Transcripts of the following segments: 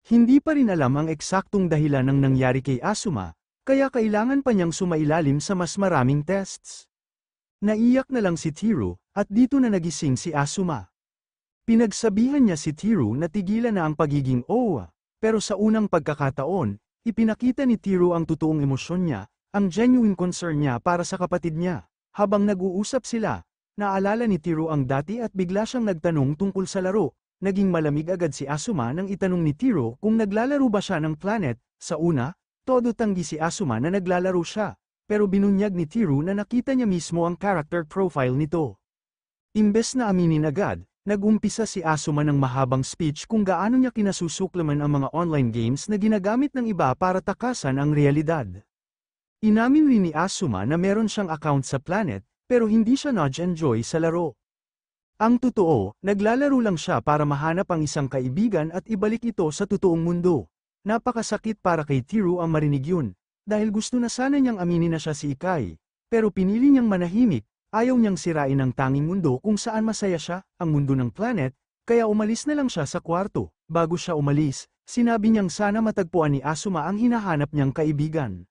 Hindi pa rin alam ang eksaktong dahilan ng nangyari kay Asuma, kaya kailangan pa niyang sumailalim sa mas maraming tests. Naiyak na lang si Teru, at dito na nagising si Asuma. Pinagsabihan niya si Teru na tigilan na ang pagiging OWA, pero sa unang pagkakataon, ipinakita ni Teru ang totoong emosyon niya, ang genuine concern niya para sa kapatid niya. Habang nag-uusap sila, naalala ni Teru ang dati at bigla siyang nagtanong tungkol sa laro. Naging malamig agad si Asuma nang itanong ni Teru kung naglalaro ba siya ng Planet. Sa una, todo tanggi si Asuma na naglalaro siya, pero binunyag ni Teru na nakita niya mismo ang character profile nito. Imbes na aminin agad, nag-umpisa si Asuma ng mahabang speech kung gaano niya kinasusuklaman ang mga online games na ginagamit ng iba para takasan ang realidad. Inamin rin ni Asuma na meron siyang account sa Planet, pero hindi siya nag-enjoy sa laro. Ang totoo, naglalaro lang siya para mahanap ang isang kaibigan at ibalik ito sa totoong mundo. Napakasakit para kay Teru ang marinig yun, dahil gusto na sana niyang aminin na siya si Ikai. Pero pinili niyang manahimik, ayaw niyang sirain ang tanging mundo kung saan masaya siya, ang mundo ng Planet, kaya umalis na lang siya sa kwarto. Bago siya umalis, sinabi niyang sana matagpuan ni Asuma ang hinahanap niyang kaibigan.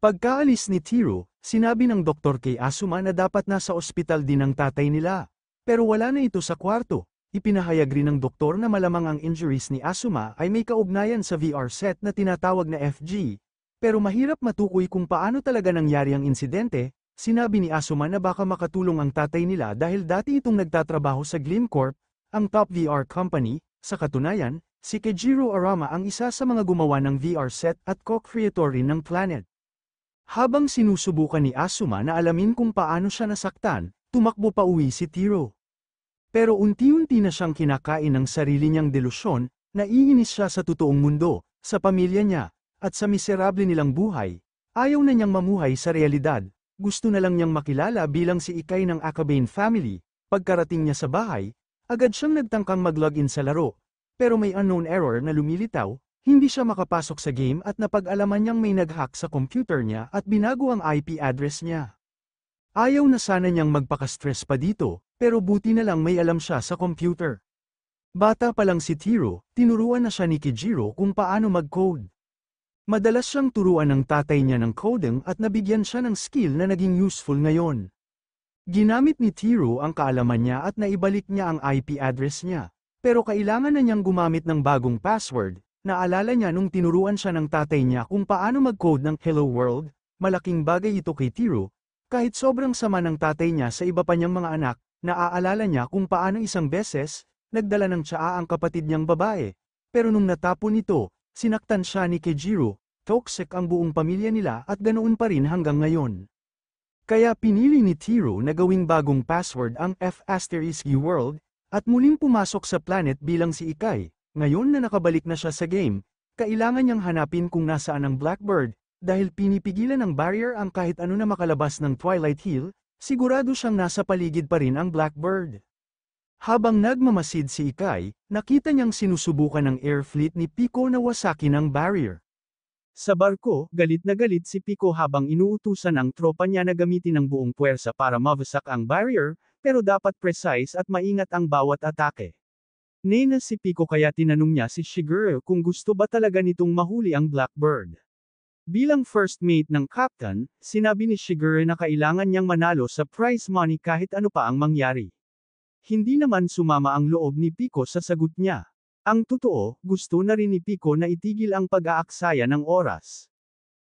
Pagkaalis ni Teru, sinabi ng doktor kay Asuma na dapat nasa ospital din ang tatay nila. Pero wala na ito sa kwarto. Ipinahayag rin ng doktor na malamang ang injuries ni Asuma ay may kaugnayan sa VR set na tinatawag na FG. Pero mahirap matukoy kung paano talaga nangyari ang insidente. Sinabi ni Asuma na baka makatulong ang tatay nila dahil dati itong nagtatrabaho sa Glimcorp, ang top VR company. Sa katunayan, si Kejiro Arama ang isa sa mga gumawa ng VR set at co-creator rin ng Planet. Habang sinusubukan ni Asuma na alamin kung paano siya nasaktan, tumakbo pa uwi si Teru. Pero unti-unti na siyang kinakain ng sarili niyang delusyon, naiinis siya sa totoong mundo, sa pamilya niya, at sa miserable nilang buhay. Ayaw na niyang mamuhay sa realidad, gusto na lang niyang makilala bilang si Ikai ng Akabane family. Pagkarating niya sa bahay, agad siyang nagtangkang mag-login sa laro. Pero may unknown error na lumilitaw, hindi siya makapasok sa game at napag-alaman niyang may nag-hack sa computer niya at binago ang IP address niya. Ayaw na sana niyang magpaka-stress pa dito, pero buti na lang may alam siya sa computer. Bata pa lang si Teru, tinuruan na siya ni Kejiro kung paano mag-code. Madalas siyang turuan ng tatay niya ng coding at nabigyan siya ng skill na naging useful ngayon. Ginamit ni Teru ang kaalaman niya at naibalik niya ang IP address niya. Pero kailangan na niyang gumamit ng bagong password. Naalala niya nung tinuruan siya ng tatay niya kung paano mag-code ng Hello World. Malaking bagay ito kay Teru. Kahit sobrang sama ng tatay niya sa iba pa niyang mga anak, naaalala niya kung paano isang beses, nagdala ng tsaa ang kapatid niyang babae. Pero nung natapon ito, sinaktan siya ni Kejiro, toxic ang buong pamilya nila at ganoon pa rin hanggang ngayon. Kaya pinili ni Teru na gawing bagong password ang F*** World, at muling pumasok sa Planet bilang si Ikai. Ngayon na nakabalik na siya sa game, kailangan niyang hanapin kung nasaan ang Blackbird. Dahil pinipigilan ng barrier ang kahit ano na makalabas ng Twilight Hill, sigurado siyang nasa paligid pa rin ang Blackbird. Habang nagmamasid si Ikai, nakita niyang sinusubukan ng air fleet ni Pico na wasakin ang barrier. Sa barko, galit na galit si Pico habang inuutusan ang tropa niya na gamitin ang buong puwersa para mawasak ang barrier, pero dapat precise at maingat ang bawat atake. Nena si Pico kaya tinanong niya si Shigeru kung gusto ba talaga nitong mahuli ang Blackbird. Bilang first mate ng captain, sinabi ni Shigeru na kailangan niyang manalo sa prize money kahit ano pa ang mangyari. Hindi naman sumama ang loob ni Pico sa sagot niya. Ang totoo, gusto na rin ni Pico na itigil ang pag-aaksaya ng oras.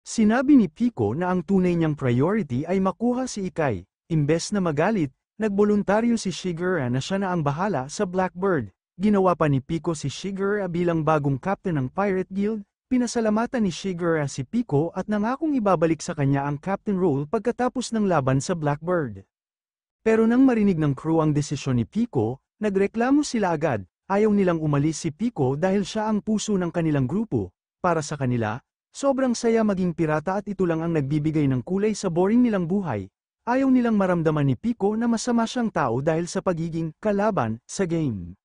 Sinabi ni Pico na ang tunay niyang priority ay makuha si Ikai. Imbes na magalit, nagboluntaryo si Shigeru na siya na ang bahala sa Blackbird. Ginawa pa ni Pico si Shigeru bilang bagong captain ng Pirate Guild. Pinasalamatan ni Shigeru si Pico at nangakong ibabalik sa kanya ang captain role pagkatapos ng laban sa Blackbird. Pero nang marinig ng crew ang desisyon ni Pico, nagreklamo sila agad. Ayaw nilang umalis si Pico dahil siya ang puso ng kanilang grupo. Para sa kanila, sobrang saya maging pirata at ito lang ang nagbibigay ng kulay sa boring nilang buhay. Ayaw nilang maramdaman ni Pico na masama siyang tao dahil sa pagiging kalaban sa game.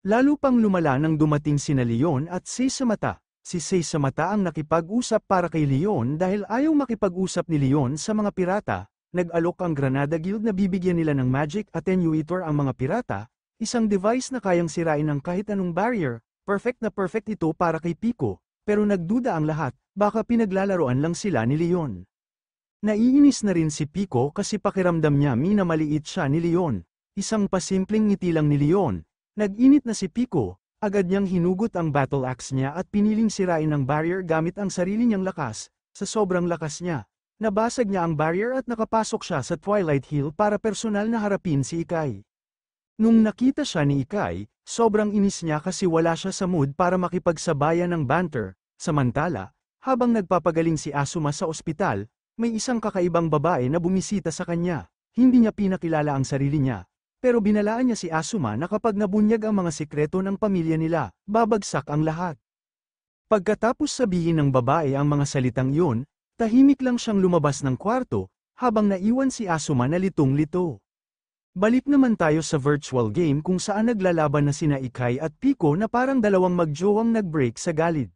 Lalo pang lumala nang dumating sina Leon at Seisamata. Si Seisamata ang nakipag-usap para kay Leon dahil ayaw makipag-usap ni Leon sa mga pirata. Nag-alok ang Granada Guild na bibigyan nila ng Magic Attenuator ang mga pirata, isang device na kayang sirain ang kahit anong barrier, perfect na perfect ito para kay Pico, pero nagduda ang lahat, baka pinaglalaroan lang sila ni Leon. Naiinis na rin si Pico kasi pakiramdam niya minamaliit siya ni Leon. Isang pasimpleng ngiti lang ni Leon. Nag-init na si Pico, agad niyang hinugot ang battle axe niya at piniling sirain ang barrier gamit ang sarili niyang lakas. Sa sobrang lakas niya, nabasag niya ang barrier at nakapasok siya sa Twilight Hill para personal na harapin si Ikay. Nung nakita siya ni Ikay, sobrang inis niya kasi wala siya sa mood para makipagsabayan ng banter. Samantala, habang nagpapagaling si Asuma sa ospital, may isang kakaibang babae na bumisita sa kanya. Hindi niya pinakilala ang sarili niya, pero binalaan niya si Asuma na kapag nabunyag ang mga sikreto ng pamilya nila, babagsak ang lahat. Pagkatapos sabihin ng babae ang mga salitang iyon, tahimik lang siyang lumabas ng kwarto, habang naiwan si Asuma na litong-lito. Balik naman tayo sa virtual game kung saan naglalaban na sina Ikay at Pico na parang dalawang magjowang nag-break sa galid.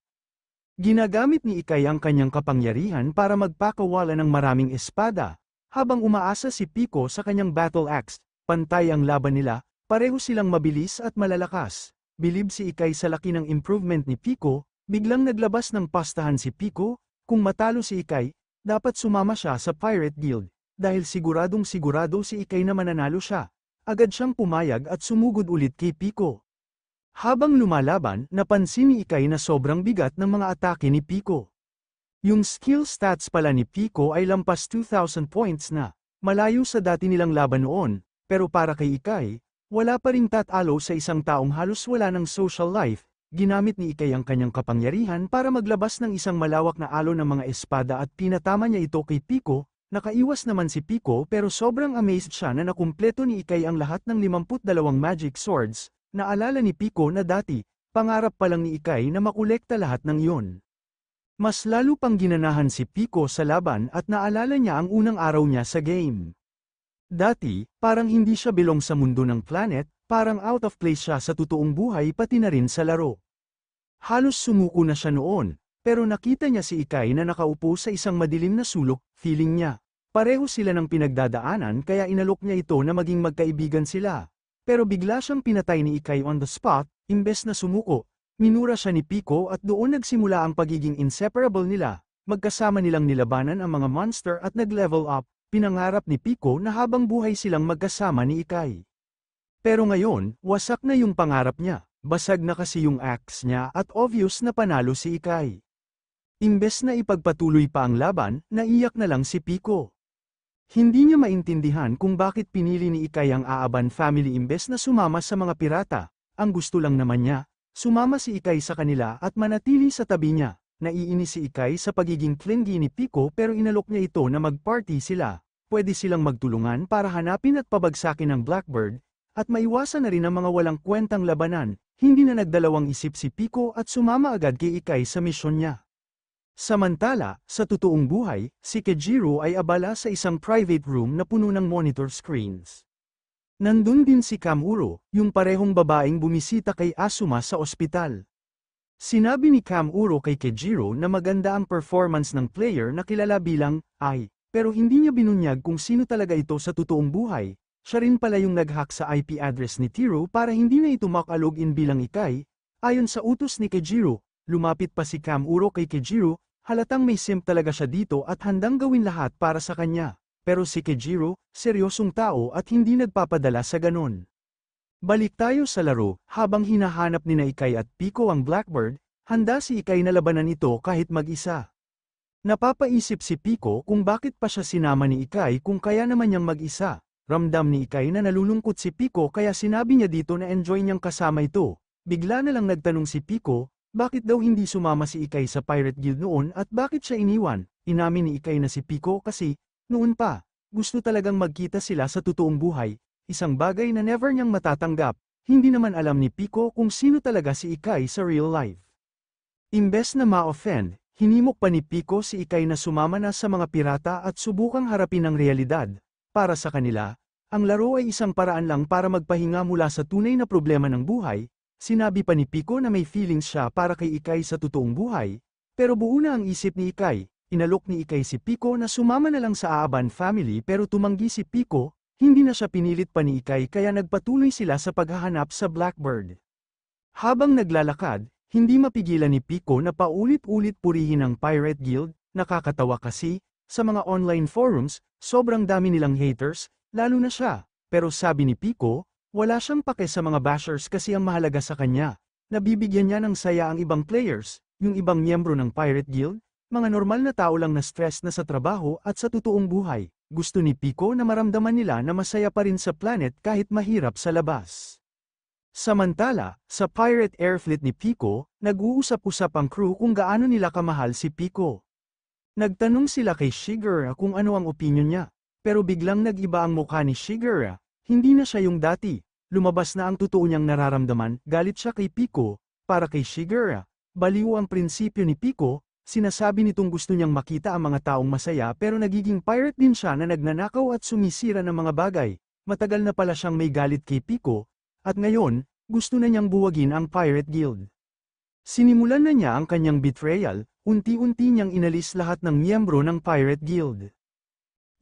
Ginagamit ni Ikay ang kanyang kapangyarihan para magpakawala ng maraming espada, habang umaasa si Pico sa kanyang battle axe. Pantay ang laban nila, pareho silang mabilis at malalakas. Bilib si Ikay sa laki ng improvement ni Pico, biglang naglabas ng pastahan si Pico. Kung matalo si Ikay, dapat sumama siya sa Pirate Guild, dahil siguradong sigurado si Ikay na mananalo siya. Agad siyang pumayag at sumugod ulit kay Pico. Habang lumalaban, napansin ni Ikay na sobrang bigat ng mga atake ni Pico. Yung skill stats pala ni Pico ay lampas 2,000 points na, malayo sa dati nilang laban noon, pero para kay Ikay, wala pa ring tatalo sa isang taong halos wala ng social life. Ginamit ni Ikay ang kanyang kapangyarihan para maglabas ng isang malawak na alon ng mga espada at pinatama niya ito kay Pico. Nakaiwas naman si Pico pero sobrang amazed siya na nakumpleto ni Ikay ang lahat ng 52 magic swords. Naalala ni Pico na dati, pangarap pa lang ni Ikay na makolekta lahat ng iyon. Mas lalo pang ginanahan si Pico sa laban at naalala niya ang unang araw niya sa game. Dati, parang hindi siya belong sa mundo ng planet, parang out of place siya sa totoong buhay pati na rin sa laro. Halos sumuko na siya noon, pero nakita niya si Ikay na nakaupo sa isang madilim na sulok, feeling niya. Pareho sila ng pinagdadaanan kaya inalok niya ito na maging magkaibigan sila. Pero bigla siyang pinatay ni Ikay on the spot, imbes na sumuko, minura siya ni Pico at doon nagsimula ang pagiging inseparable nila. Magkasama nilang nilabanan ang mga monster at nag-level up, pinangarap ni Pico na habang buhay silang magkasama ni Ikay. Pero ngayon, wasak na yung pangarap niya. Basag na kasi yung axe niya at obvious na panalo si Ikay. Imbes na ipagpatuloy pa ang laban, naiyak na lang si Pico. Hindi niya maintindihan kung bakit pinili ni Ikay ang Aaban family imbes na sumama sa mga pirata. Ang gusto lang naman niya, sumama si Ikay sa kanila at manatili sa tabi niya. Naiinis si Ikay sa pagiging clingy ni Pico pero inalok niya ito na mag-party sila. Pwede silang magtulungan para hanapin at pabagsakin ang Blackbird, at maiwasan na rin ang mga walang kwentang labanan. Hindi na nagdalawang isip si Pico at sumama agad kay Ikay sa misyon niya. Samantala, sa totoong buhay, si Kejiro ay abala sa isang private room na puno ng monitor screens. Nandun din si Kamuro, yung parehong babaeng bumisita kay Asuma sa ospital. Sinabi ni Kamuro kay Kejiro na maganda ang performance ng player na kilala bilang Ai, pero hindi niya binunyag kung sino talaga ito sa totoong buhay. Siya rin pala yung nag-hack sa IP address ni Tiro para hindi na ito makalogin bilang Ikay. Ayon sa utos ni Kejiro, lumapit pa si Kamuro kay Kejiro, halatang may simp talaga siya dito at handang gawin lahat para sa kanya. Pero si Kejiro, seryosong tao at hindi nagpapadala sa ganon. Balik tayo sa laro, habang hinahanap ni na Ikay at Pico ang Blackbird, handa si Ikay na labanan ito kahit mag-isa. Napapaisip si Pico kung bakit pa siya sinama ni Ikay kung kaya naman niyang mag-isa. Ramdam ni Ikay na nalulungkot si Pico kaya sinabi niya dito na enjoy niyang kasama ito. Bigla na lang nagtanong si Pico, bakit daw hindi sumama si Ikay sa Pirate Guild noon at bakit siya iniwan. Inamin ni Ikay na si Pico kasi, noon pa, gusto talagang magkita sila sa totoong buhay, isang bagay na never niyang matatanggap. Hindi naman alam ni Pico kung sino talaga si Ikay sa real life. Imbes na ma-offend, hinimok pa ni Pico si Ikay na sumama na sa mga pirata at subukang harapin ang realidad. Para sa kanila, ang laro ay isang paraan lang para magpahinga mula sa tunay na problema ng buhay. Sinabi pa ni Pico na may feelings siya para kay Ikay sa totoong buhay, pero buo na ang isip ni Ikay. Inalok ni Ikay si Pico na sumama na lang sa Aaban family pero tumanggi si Pico, hindi na siya pinilit pa ni Ikay kaya nagpatuloy sila sa paghahanap sa Blackbird. Habang naglalakad, hindi mapigilan ni Pico na paulit-ulit purihin ang Pirate Guild, nakakatawa kasi, sa mga online forums, sobrang dami nilang haters, lalo na siya. Pero sabi ni Pico, wala siyang pake sa mga bashers kasi ang mahalaga sa kanya. Nabibigyan niya ng saya ang ibang players, yung ibang miyembro ng Pirate Guild, mga normal na tao lang na stress na sa trabaho at sa totoong buhay. Gusto ni Pico na maramdaman nila na masaya pa rin sa planet kahit mahirap sa labas. Samantala, sa Pirate Air Fleet ni Pico, nag-uusap-usap ang crew kung gaano nila kamahal si Pico. Nagtanong sila kay Shigeru kung ano ang opinyon niya, pero biglang nag-iba ang mukha ni Shigeru, hindi na siya yung dati, lumabas na ang totoo niyang nararamdaman, galit siya kay Pico, para kay Shigeru, baliw ang prinsipyo ni Pico, sinasabi nitong gusto niyang makita ang mga taong masaya pero nagiging pirate din siya na nagnanakaw at sumisira ng mga bagay, matagal na pala siyang may galit kay Pico, at ngayon, gusto na niyang buwagin ang Pirate Guild. Sinimulan na niya ang kanyang betrayal, unti-unti niyang inalis lahat ng miyembro ng Pirate Guild.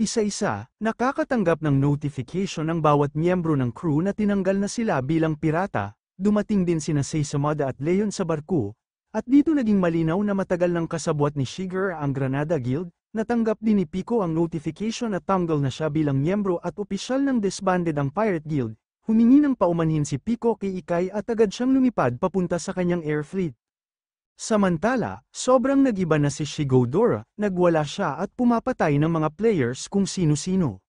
Isa-isa, nakakatanggap ng notification ang bawat miyembro ng crew na tinanggal na sila bilang pirata, dumating din sina Seisamada at Leon sa barko, at dito naging malinaw na matagal ng kasabwat ni Shigeru ang Granada Guild, natanggap din ni Pico ang notification na tanggal na siya bilang miyembro at opisyal ng disbanded ang Pirate Guild. Humingi ng paumanhin si Pico kay Ikay at agad siyang lumipad papunta sa kanyang air fleet. Samantala, sobrang nagiba na si Shigodora, nagwala siya at pumapatay ng mga players kung sino-sino.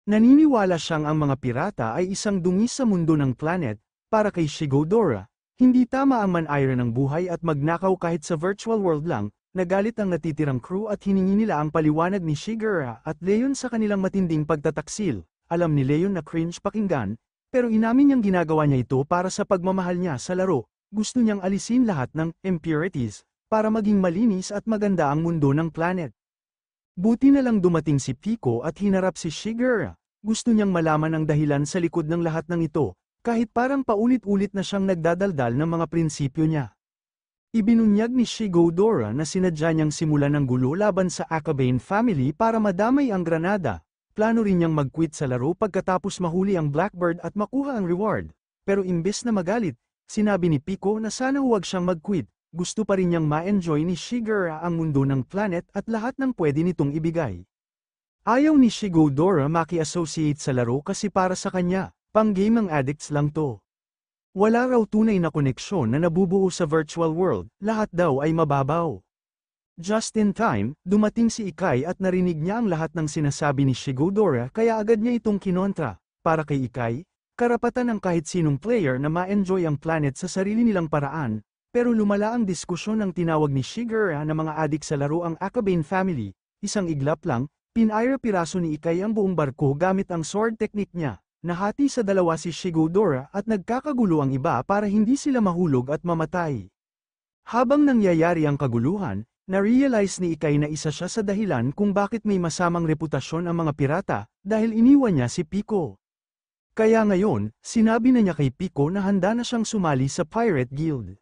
Naniniwala siyang ang mga pirata ay isang dungis sa mundo ng planet, para kay Shigodora, hindi tama ang manayra ng buhay at magnakaw kahit sa virtual world lang, nagalit ang natitirang crew at hiningi nila ang paliwanag ni Shigeru at Leon sa kanilang matinding pagtataksil. Alam ni Leon na cringe pakinggan, pero inamin niyang ginagawa niya ito para sa pagmamahal niya sa laro, gusto niyang alisin lahat ng impurities, para maging malinis at maganda ang mundo ng planet. Buti na lang dumating si Pico at hinarap si Shigeru, gusto niyang malaman ang dahilan sa likod ng lahat ng ito, kahit parang paulit-ulit na siyang nagdadaldal ng mga prinsipyo niya. Ibinunyag ni Shigodora na sinadya niyang simulan ng gulo laban sa Akabane family para madamay ang Granada. Plano rin niyang mag-quit sa laro pagkatapos mahuli ang Blackbird at makuha ang reward. Pero imbes na magalit, sinabi ni Pico na sana huwag siyang mag-quit, gusto pa rin niyang ma-enjoy ni Shigeru ang mundo ng planet at lahat ng pwede nitong ibigay. Ayaw ni Shigodora maki-associate sa laro kasi para sa kanya, pang-game ang addicts lang to. Wala raw tunay na koneksyon na nabubuo sa virtual world, lahat daw ay mababaw. Just in time, dumating si Ikay at narinig niya ang lahat ng sinasabi ni Shigodora kaya agad niya itong kinontra. Para kay Ikay, karapatan ng kahit sinong player na ma-enjoy ang planet sa sarili nilang paraan, pero lumala ang diskusyon ng tinawag ni Shigeru na mga adik sa laro ang Akabane family, isang iglap lang, pinaira-piraso ni Ikay ang buong barko gamit ang sword technique niya. Nahati sa dalawa si Shigodora at nagkakagulo ang iba para hindi sila mahulog at mamatay. Habang nangyayari ang kaguluhan, na-realize ni Ikay na isa siya sa dahilan kung bakit may masamang reputasyon ang mga pirata, dahil iniwan niya si Pico. Kaya ngayon, sinabi na niya kay Pico na handa na siyang sumali sa Pirate Guild.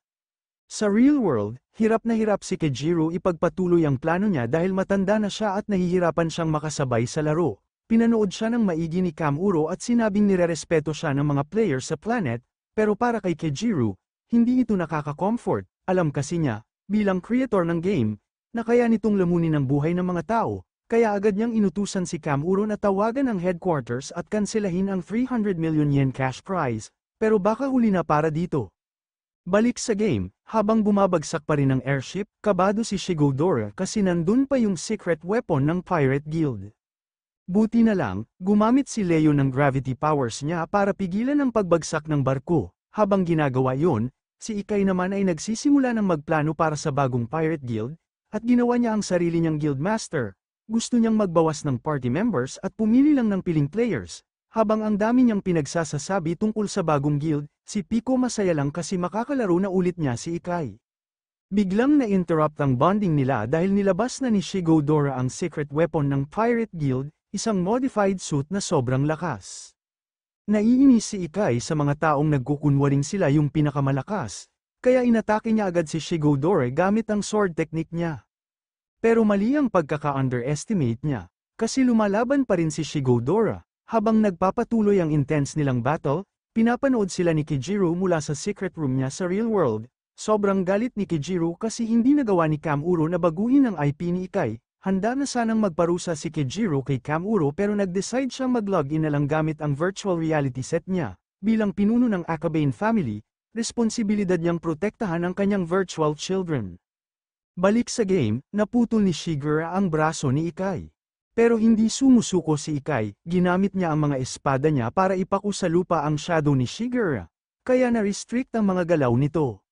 Sa real world, hirap na hirap si Kejiro ipagpatuloy ang plano niya dahil matanda na siya at nahihirapan siyang makasabay sa laro. Pinanood siya ng maigi ni Kamuro at sinabing nirerespeto siya ng mga players sa planet, pero para kay Kejiro, hindi ito nakaka-comfort, alam kasi niya, bilang creator ng game, na kaya nitong lamunin ang buhay ng mga tao, kaya agad niyang inutusan si Kamuro na tawagan ang headquarters at kanselahin ang 300 million yen cash prize, pero baka huli na para dito. Balik sa game, habang bumabagsak pa rin ang airship, kabado si Shigodora kasi nandun pa yung secret weapon ng Pirate Guild. Buti na lang, gumamit si Leo ng gravity powers niya para pigilan ang pagbagsak ng barko. Habang ginagawa yon, si Ikay naman ay nagsisimula ng magplano para sa bagong Pirate Guild, at ginawa niya ang sarili niyang guildmaster. Gusto niyang magbawas ng party members at pumili lang ng piling players. Habang ang dami niyang pinagsasasabi tungkol sa bagong guild, si Pico masaya lang kasi makakalaro na ulit niya si Ikay. Biglang na-interrupt ang bonding nila dahil nilabas na ni Shigodora ang secret weapon ng Pirate Guild, isang modified suit na sobrang lakas. Naiinis si Ikay sa mga taong nagkukunwaring sila yung pinakamalakas, kaya inatake niya agad si Shigodora gamit ang sword technique niya. Pero mali ang pagkaka-underestimate niya, kasi lumalaban pa rin si Shigodora. Habang nagpapatuloy ang intense nilang battle, Pinapanood sila ni Kijiro mula sa secret room niya sa real world. Sobrang galit ni Kijiro kasi hindi nagawa ni Kamuro na baguhin ang IP ni Ikai. Handa na sanang magparusa si Kijiro kay Kamuro pero nag-decide siyang mag-login na lang gamit ang virtual reality set niya. Bilang pinuno ng Akabane family, responsibilidad niyang protektahan ang kanyang virtual children. Balik sa game, naputol ni Shigeru ang braso ni Ikai. Pero hindi sumusuko si Ikai, ginamit niya ang mga espada niya para ipako sa lupa ang shadow ni Shigeru. Kaya na-restrict ang mga galaw nito.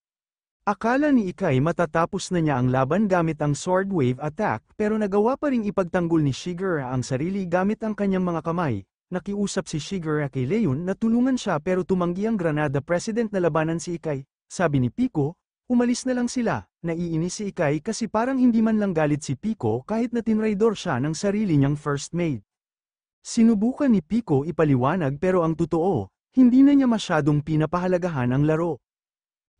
Akala ni Ikai matatapos na niya ang laban gamit ang sword wave attack pero nagawa pa ring ipagtanggol ni Shigeru ang sarili gamit ang kanyang mga kamay. Nakiusap si Shigeru kay Leon na tulungan siya pero tumanggi ang Granada President na labanan si Ikai. Sabi ni Pico, umalis na lang sila. Naiinis si Ikai kasi parang hindi man lang galit si Pico kahit na tinraidor siya ng sarili niyang first mate. Sinubukan ni Pico ipaliwanag pero ang totoo, hindi na niya masyadong pinapahalagahan ang laro.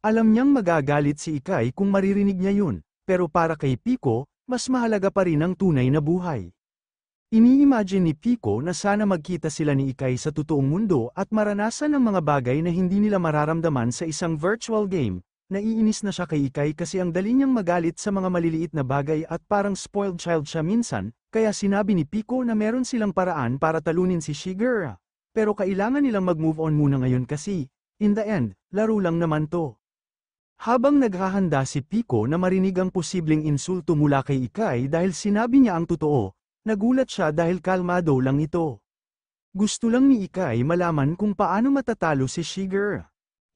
Alam niyang magagalit si Ikai kung maririnig niya yun, pero para kay Pico, mas mahalaga pa rin ang tunay na buhay. Ini-imagine ni Pico na sana magkita sila ni Ikai sa totoong mundo at maranasan ang mga bagay na hindi nila mararamdaman sa isang virtual game. Naiinis na siya kay Ikai kasi ang dali niyang magalit sa mga maliliit na bagay at parang spoiled child siya minsan, kaya sinabi ni Pico na meron silang paraan para talunin si Shigeru. Pero kailangan nilang mag-move on muna ngayon kasi, in the end, laro lang naman to. Habang naghahanda si Pico na marinig ang posibleng insulto mula kay Ikai dahil sinabi niya ang totoo, nagulat siya dahil kalmado lang ito. Gusto lang ni Ikai malaman kung paano matatalo si Shigeru.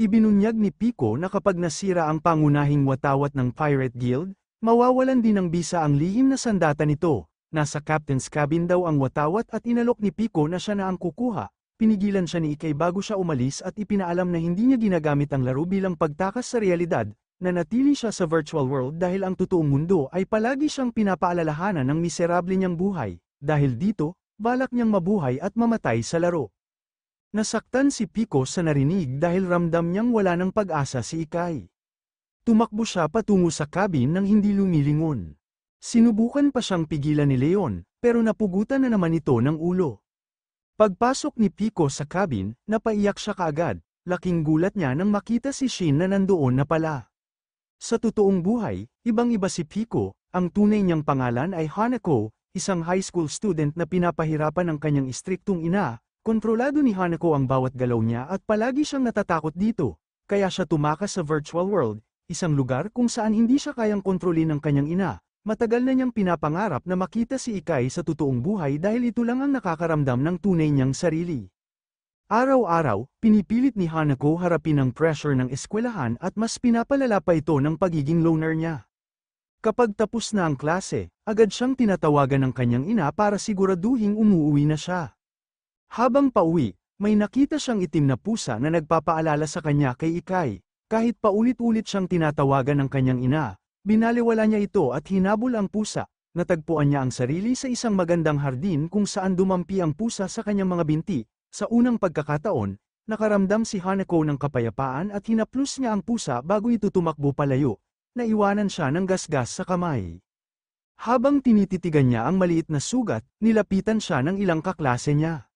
Ibinunyag ni Pico na kapag nasira ang pangunahing watawat ng Pirate Guild, mawawalan din ng bisa ang lihim na sandata nito. Nasa captain's cabin daw ang watawat at inalok ni Pico na siya na ang kukuha. Pinigilan siya ni Ikai bago siya umalis at ipinaalam na hindi niya ginagamit ang laro bilang pagtakas sa realidad, na natili siya sa virtual world dahil ang totoong mundo ay palagi siyang pinapaalalahanan ng miserable niyang buhay. Dahil dito, balak niyang mabuhay at mamatay sa laro. Nasaktan si Pico sa narinig dahil ramdam niyang wala ng pag-asa si Ikai. Tumakbo siya patungo sa cabin nang hindi lumilingon. Sinubukan pa siyang pigilan ni Leon, pero napugutan na naman ito ng ulo. Pagpasok ni Pico sa cabin, napaiyak siya kaagad. Laking gulat niya nang makita si Shin na nandoon na pala. Sa totoong buhay, ibang-iba si Pico, ang tunay niyang pangalan ay Hanako, isang high school student na pinapahirapan ng kanyang istriktong ina. Kontrolado ni Hanako ang bawat galaw niya at palagi siyang natatakot dito, kaya siya tumakas sa virtual world, isang lugar kung saan hindi siya kayang kontrolin ng kanyang ina. Matagal na niyang pinapangarap na makita si Ikai sa totoong buhay dahil ito lang ang nakakaramdam ng tunay niyang sarili. Araw-araw, pinipilit ni Hanako harapin ang pressure ng eskwelahan at mas pinapalala pa ito ng pagiging loner niya. Kapag tapos na ang klase, agad siyang tinatawagan ng kanyang ina para siguraduhing umuwi na siya. Habang pauwi, may nakita siyang itim na pusa na nagpapaalala sa kanya kay Ikai. Kahit paulit-ulit siyang tinatawagan ng kanyang ina, binaliwala niya ito at hinabol ang pusa. Natagpuan niya ang sarili sa isang magandang hardin kung saan dumampi ang pusa sa kanyang mga binti. Sa unang pagkakataon, nakaramdam si Hanako ng kapayapaan at hinaplos niya ang pusa bago ito tumakbo palayo. Naiwanan siya ng gasgas sa kamay. Habang tinititigan niya ang maliit na sugat, nilapitan siya ng ilang kaklase niya.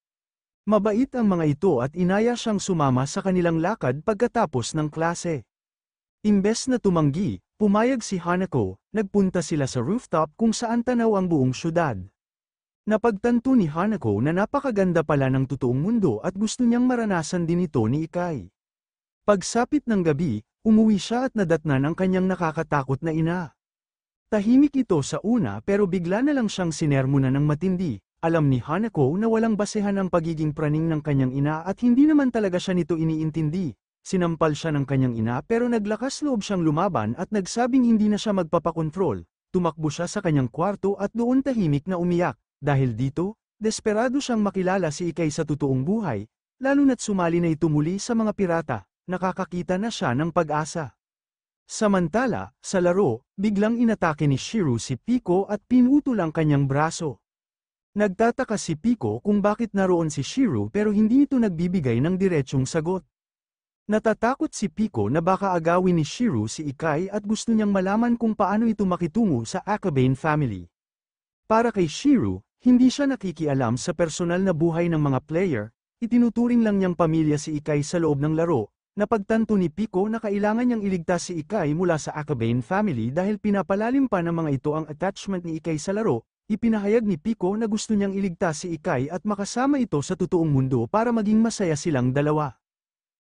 Mabait ang mga ito at inaya siyang sumama sa kanilang lakad pagkatapos ng klase. Imbes na tumanggi, pumayag si Hanako, nagpunta sila sa rooftop kung saan tanaw ang buong syudad. Napagtanto ni Hanako na napakaganda pala ng totoong mundo at gusto niyang maranasan din ito ni Ikai. Pagsapit ng gabi, umuwi siya at nadatnan ang kanyang nakakatakot na ina. Tahimik ito sa una pero bigla na lang siyang sinermonan ng matindi. Alam ni Hanako na walang basehan ang pagiging praning ng kanyang ina at hindi naman talaga siya nito iniintindi. Sinampal siya ng kanyang ina pero naglakas loob siyang lumaban at nagsabing hindi na siya magpapakontrol. Tumakbo siya sa kanyang kwarto at doon tahimik na umiyak. Dahil dito, desperado siyang makilala si Ikai sa totoong buhay, lalo na't sumali na ito muli sa mga pirata. Nakakakita na siya ng pag-asa. Samantala, sa laro, biglang inatake ni Shiro si Pico at pinutol ang kanyang braso. Nagtataka si Pico kung bakit naroon si Shiro pero hindi ito nagbibigay ng diretsyong sagot. Natatakot si Pico na baka agawin ni Shiro si Ikai at gusto niyang malaman kung paano ito makitungo sa Akabane family. Para kay Shiro, hindi siya nakikialam sa personal na buhay ng mga player, Itinuturing lang niyang pamilya si Ikay sa loob ng laro. Napagtanto ni Pico na kailangan niyang iligtas si Ikay mula sa Akabane family dahil pinapalalim pa ng mga ito ang attachment ni Ikay sa laro. Ipinahayag ni Pico na gusto niyang iligtas si Ikay at makasama ito sa totoong mundo para maging masaya silang dalawa.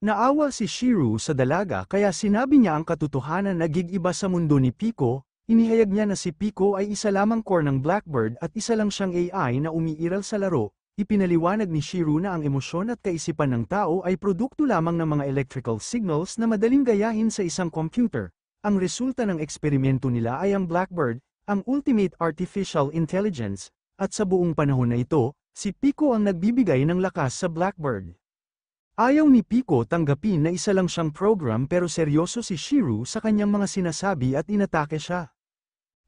Naawa si Shiro sa dalaga kaya sinabi niya ang katotohanan na gig-iba sa mundo ni Pico. Inihayag niya na si Pico ay isa lamang core ng Blackbird at isa lang siyang AI na umiiral sa laro. Ipinaliwanag ni Shiro na ang emosyon at kaisipan ng tao ay produkto lamang ng mga electrical signals na madaling gayahin sa isang computer. Ang resulta ng eksperimento nila ay ang Blackbird, ang ultimate artificial intelligence, at sa buong panahon na ito, si Pico ang nagbibigay ng lakas sa Blackbird. Ayaw ni Pico tanggapin na isa lang siyang program pero seryoso si Shiro sa kanyang mga sinasabi at inatake siya.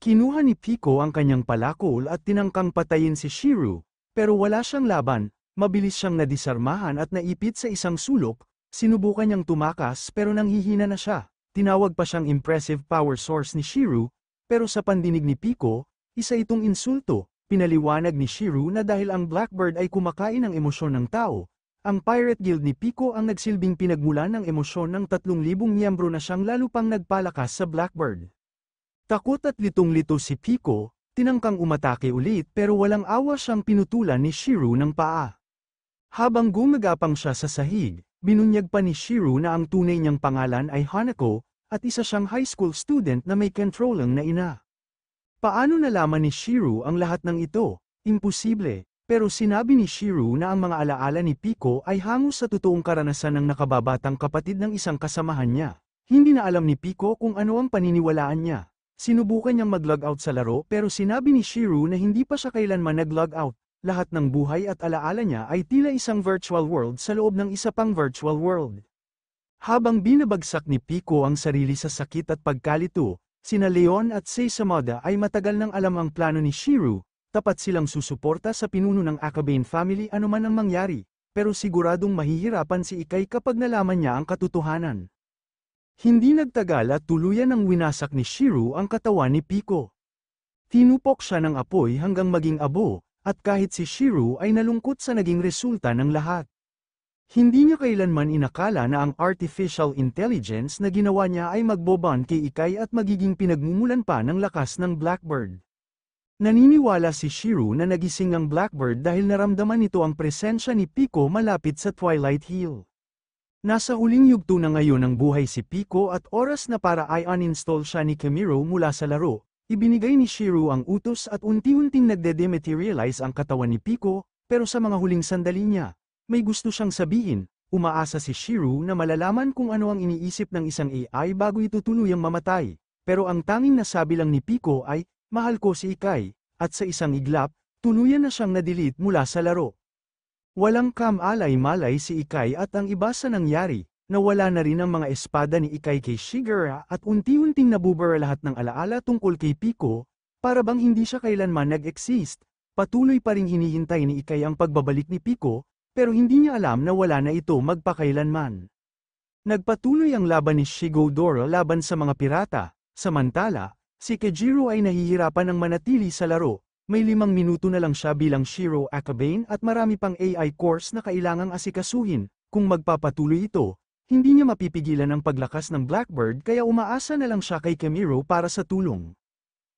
Kinuha ni Pico ang kanyang palakol at tinangkang patayin si Shiro. Pero wala siyang laban, mabilis siyang nadisarmahan at naipit sa isang sulok, sinubukan niyang tumakas pero nanghihina na siya. Tinawag pa siyang impressive power source ni Shiro, pero sa pandinig ni Pico, isa itong insulto. Pinaliwanag ni Shiro na dahil ang Blackbird ay kumakain ng emosyon ng tao, ang Pirate Guild ni Pico ang nagsilbing pinagmulan ng emosyon ng 3,000 miyembro na siyang lalo pang nagpalakas sa Blackbird. Takot at litong-lito si Pico, tinangkang umatake ulit pero walang awa siyang pinutulan ni Shiro ng paa. Habang gumagapang siya sa sahig, binunyag pa ni Shiro na ang tunay niyang pangalan ay Hanako, at isa siyang high school student na may controlling na ina. Paano nalaman ni Shiro ang lahat ng ito? Imposible, pero sinabi ni Shiro na ang mga alaala ni Pico ay hango sa totoong karanasan ng nakababatang kapatid ng isang kasamahan niya. Hindi na alam ni Pico kung ano ang paniniwalaan niya. Sinubukan niyang mag-log out sa laro pero sinabi ni Shiro na hindi pa siya kailanman nag-log out. Lahat ng buhay at alaala niya ay tila isang virtual world sa loob ng isa pang virtual world. Habang binabagsak ni Pico ang sarili sa sakit at pagkalito, sina Leon at Seisamada ay matagal nang alam ang plano ni Shiro. Tapat silang susuporta sa pinuno ng Akabane family anuman ang mangyari, pero siguradong mahihirapan si Ikay kapag nalaman niya ang katotohanan. Hindi nagtagal at tuluyan ng winasak ni Shiro ang katawan ni Pico. Tinupok siya ng apoy hanggang maging abo, at kahit si Shiro ay nalungkot sa naging resulta ng lahat. Hindi niya kailanman inakala na ang artificial intelligence na ginawa niya ay magbobond kay Ikay at magiging pinagmumulan pa ng lakas ng Blackbird. Naniniwala si Shiro na nagising ang Blackbird dahil naramdaman nito ang presensya ni Pico malapit sa Twilight Hill. Nasa huling yugto na ngayon ng buhay si Pico at oras na para i-uninstall siya ni Kamiro mula sa laro. Ibinigay ni Shiro ang utos at unti-unting nagde-dematerialize ang katawan ni Pico, pero sa mga huling sandali niya, may gusto siyang sabihin. Umaasa si Shiro na malalaman kung ano ang iniisip ng isang AI bago ito tuluyang mamatay. Pero ang tanging nasabi lang ni Pico ay, "Mahal ko si Ikay," at sa isang iglap, tuluyan na siyang na-delete mula sa laro. Walang kam-alay-malay si Ikay at ang iba sa nangyari, nawala na rin ang mga espada ni Ikay kay Shigeru at unti-unting nabubura lahat ng alaala tungkol kay Pico, para bang hindi siya kailanman nag-exist. Patuloy pa ring hinihintay ni Ikay ang pagbabalik ni Pico, pero hindi niya alam na wala na ito magpakailanman. Nagpatuloy ang laban ni Shigodoro laban sa mga pirata, samantala, si Kejiro ay nahihirapan ng manatili sa laro. May 5 minuto na lang siya bilang Shiro Akabane at marami pang AI course na kailangang asikasuhin. Kung magpapatuloy ito, hindi niya mapipigilan ang paglakas ng Blackbird kaya umaasa na lang siya kay Kamiro para sa tulong.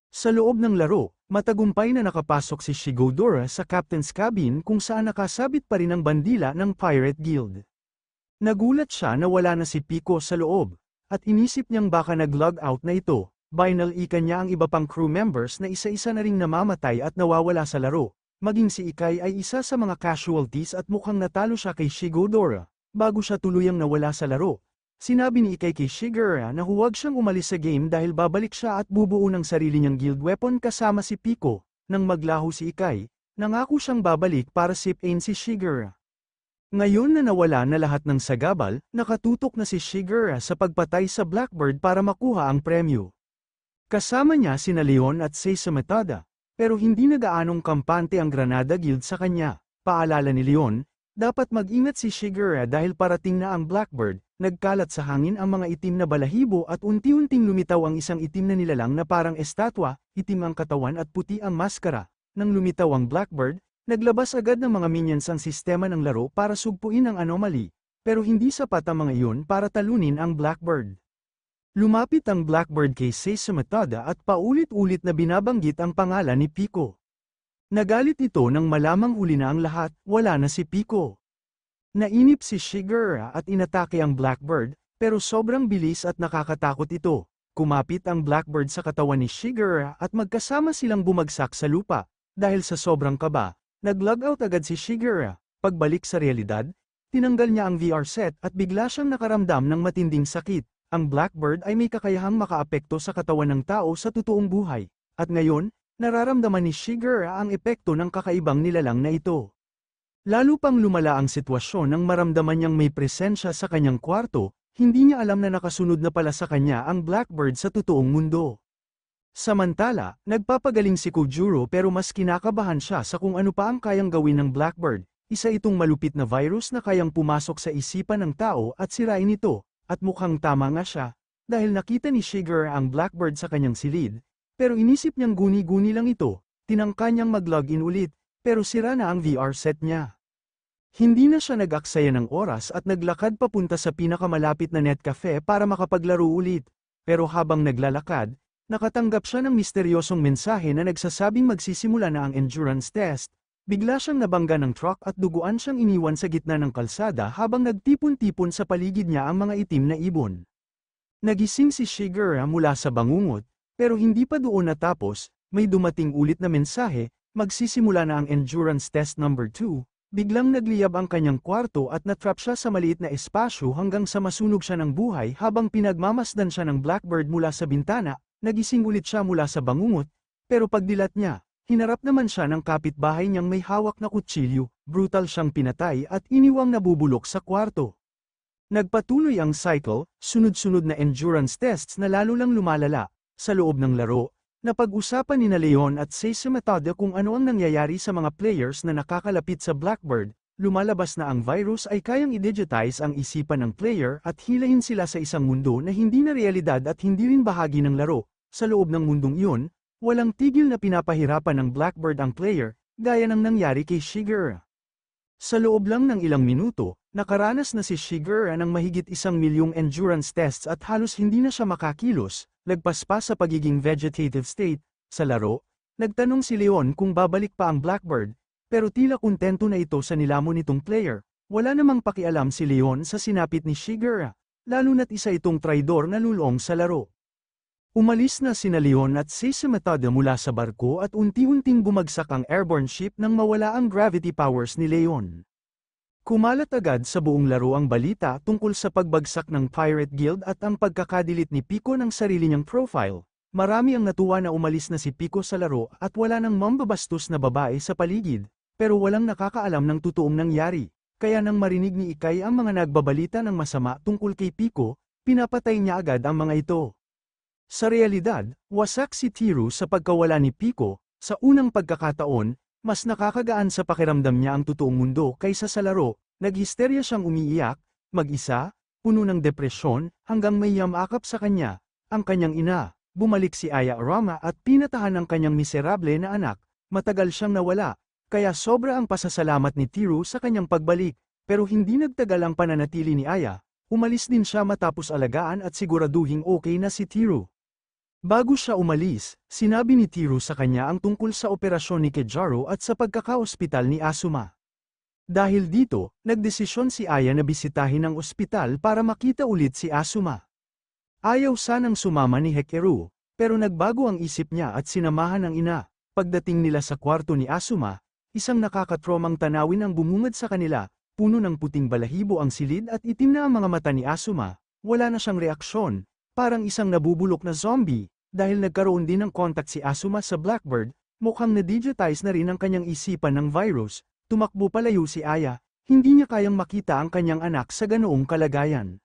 Sa loob ng laro, matagumpay na nakapasok si Shigodora sa Captain's Cabin kung saan nakasabit pa rin ang bandila ng Pirate Guild. Nagulat siya na wala na si Pico sa loob, at inisip niyang baka nag-log out na ito. Binalikan niya ang iba pang crew members na isa-isa na ring namamatay at nawawala sa laro. Maging si Ikay ay isa sa mga casualties at mukhang natalo siya kay Shigodora. Bago siya tuluyang nawala sa laro, sinabi ni Ikay kay Shigeru na huwag siyang umalis sa game dahil babalik siya at bubuo ng sarili niyang guild weapon kasama si Pico. Nang maglaho si Ikay, nangako siyang babalik para sip-in si Shigeru. Ngayon na nawala na lahat ng sagabal, nakatutok na si Shigeru sa pagpatay sa Blackbird para makuha ang premyo. Kasama niya sina Leon at Seisamada, pero hindi na gaanong kampante ang Granada Guild sa kanya. Paalala ni Leon, dapat mag-ingat si Shigeru dahil parating na ang Blackbird. Nagkalat sa hangin ang mga itim na balahibo at unti-unting lumitaw ang isang itim na nilalang na parang estatwa, itim ang katawan at puti ang maskara. Nang lumitaw ang Blackbird, Naglabas agad ng mga minions ang sistema ng laro para sugpuin ang anomaly, pero hindi sapat ang mga iyon para talunin ang Blackbird. Lumapit ang Blackbird kay Sesame at paulit-ulit na binabanggit ang pangalan ni Pico. Nagalit ito nang malamang huli na ang lahat, wala na si Pico. Nainip si Shigeru at inatake ang Blackbird, pero sobrang bilis at nakakatakot ito. Kumapit ang Blackbird sa katawan ni Shigeru at magkasama silang bumagsak sa lupa. Dahil sa sobrang kaba, nag-logout agad si Shigeru. Pagbalik sa realidad, tinanggal niya ang VR set at bigla siyang nakaramdam ng matinding sakit. Ang Blackbird ay may kakayahang makaapekto sa katawan ng tao sa totoong buhay. At ngayon, nararamdaman ni Shigeru ang epekto ng kakaibang nilalang na ito. Lalo pang lumala ang sitwasyon nang maramdaman niyang may presensya sa kanyang kwarto, hindi niya alam na nakasunod na pala sa kanya ang Blackbird sa totoong mundo. Samantala, nagpapagaling si Kojuro pero mas kinakabahan siya sa kung ano pa ang kayang gawin ng Blackbird. Isa itong malupit na virus na kayang pumasok sa isipan ng tao at sirain ito, at mukhang tama nga siya, dahil nakita ni Shigeru ang Blackbird sa kanyang silid, pero inisip niyang guni-guni lang ito, tinangka niyang mag-login ulit, pero sira na ang VR set niya. Hindi na siya nag-aksaya ng oras at naglakad papunta sa pinakamalapit na net cafe para makapaglaro ulit, pero habang naglalakad, nakatanggap siya ng misteryosong mensahe na nagsasabing magsisimula na ang endurance test. Bigla siyang nabangga ng truck at duguan siyang iniwan sa gitna ng kalsada habang nagtipon-tipon sa paligid niya ang mga itim na ibon. Nagising si Shigeru mula sa bangungot, pero hindi pa doon natapos, may dumating ulit na mensahe, magsisimula na ang endurance test number 2, biglang nagliyab ang kanyang kwarto at natrap siya sa maliit na espasyo hanggang sa masunog siya ng buhay habang pinagmamasdan siya ng Blackbird mula sa bintana, nagising ulit siya mula sa bangungot, pero pagdilat niya, hinarap naman siya ng kapitbahay niyang may hawak na kutsilyo, brutal siyang pinatay at iniwang nabubulok sa kwarto. Nagpatuloy ang cycle, sunod-sunod na endurance tests na lalo lang lumalala. Sa loob ng laro, napag-usapan ni Leon at Sesame kung ano ang nangyayari sa mga players na nakakalapit sa Blackbird. Lumalabas na ang virus ay kayang i-digitize ang isipan ng player at hilahin sila sa isang mundo na hindi na realidad at hindi rin bahagi ng laro. Sa loob ng mundong iyon, walang tigil na pinapahirapan ng Blackbird ang player, gaya ng nangyari kay Shigeru. Sa loob lang ng ilang minuto, nakaranas na si Shigeru ng mahigit 1,000,000 endurance tests at halos hindi na siya makakilos, lagpas pa sa pagiging vegetative state. Sa laro, nagtanong si Leon kung babalik pa ang Blackbird, pero tila kontento na ito sa nilamon nitong player. Wala namang pakialam si Leon sa sinapit ni Shigeru, lalo na't isa itong traidor na lulong sa laro. Umalis na sina Leon at Sesame mula sa barko at unti-unting bumagsak ang airborne ship nang mawala ang gravity powers ni Leon. Kumalat agad sa buong laro ang balita tungkol sa pagbagsak ng Pirate Guild at ang pagkakadilit ni Pico ng sarili niyang profile. Marami ang natuwa na umalis na si Pico sa laro at wala nang mambabastos na babae sa paligid, pero walang nakakaalam ng totoong nangyari. Kaya nang marinig ni Ikay ang mga nagbabalita ng masama tungkol kay Pico, pinapatay niya agad ang mga ito. Sa realidad, wasak si Teru sa pagkawala ni Pico. Sa unang pagkakataon, mas nakakagaan sa pakiramdam niya ang totoong mundo kaysa sa laro. Naghisterya siyang umiiyak, mag-isa, puno ng depresyon, hanggang may yamakap sa kanya, ang kanyang ina. Bumalik si Aya Rama at pinatahan ang kanyang miserable na anak. Matagal siyang nawala, kaya sobra ang pasasalamat ni Teru sa kanyang pagbalik, pero hindi nagtagal ang pananatili ni Aya. Umalis din siya matapos alagaan at siguraduhing okay na si Teru. Bago siya umalis, sinabi ni Teru sa kanya ang tungkol sa operasyon ni Kejaro at sa pagkaka-ospital ni Asuma. Dahil dito, nagdesisyon si Aya na bisitahin ang ospital para makita ulit si Asuma. Ayaw sanang sumama ni Hekeru, pero nagbago ang isip niya at sinamahan ang ina. Pagdating nila sa kwarto ni Asuma, isang nakakatromang tanawin ang bumungad sa kanila, puno ng puting balahibo ang silid at itim na ang mga mata ni Asuma. Wala na siyang reaksyon. Parang isang nabubulok na zombie, dahil nagkaroon din ng contact si Asuma sa Blackbird, mukhang na-digitize na rin ang kanyang isipan ng virus, tumakbo palayo si Aya, hindi niya kayang makita ang kanyang anak sa ganoong kalagayan.